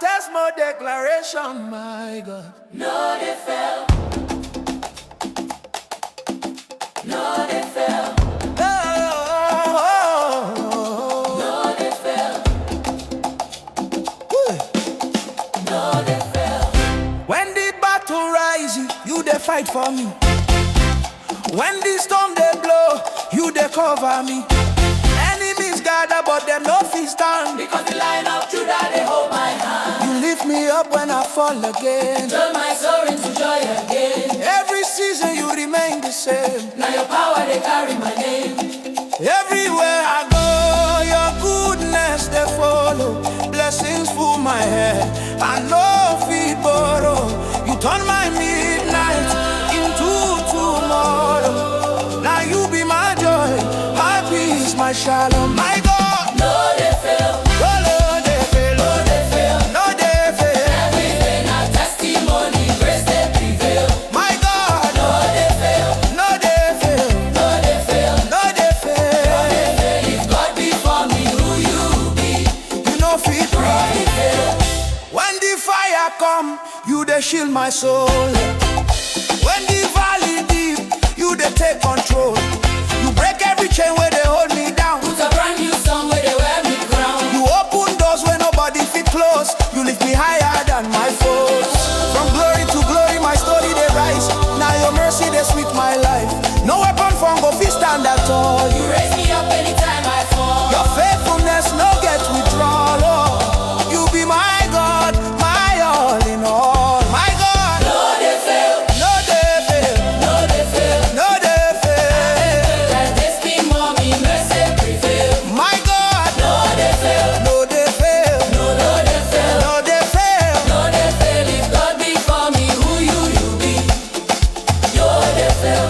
test my declaration, my God. No dey fail. No dey fail. No dey fail. No dey fail. When the battle rise, you dey fight for me. When the storm dey blow, you dey cover me. Enemies gather, but them no fit stand, Because the Lion of Judah they hold my hand. you lift me up when I fall again. Turn my soul into joy again. Every season you remain the same. Now your power they carry my name. Everywhere I go, your goodness they follow. Blessings full my head, I no fit borrow. You turn my midnight into tomorrow. Now you be my joy, my peace, my shalom, my God. No dey fail. Oh, no, they fail. No dey fail. No, they fail. Everything a testimony, grace they prevail. My God. No dey fail. No, they fail. No dey fail. No, they fail. If God be for me, who you be? You know fit No dey fail. when the fire come, you dey shield my soul. When the valley deep, you dey take control. You break every chain where they hold me down. Put a brand new song where they wear me crown. You open doors where nobody fit close. You lift me higher than my foes. From glory to glory, my story they rise. Now your mercy they sweet my life. No weapon from go fit stand at all. You raise me up anytime I fall. Your faithfulness no get withdrawal. Oh, you be my God, my all in all. My God, No dey fail. no they fail, No dey fail. no they fail. That this be mommy, mercy prevail. My God, No dey fail. no they fail, No dey fail. no they fail. No dey fail. If God be for me, who you be? No dey fail.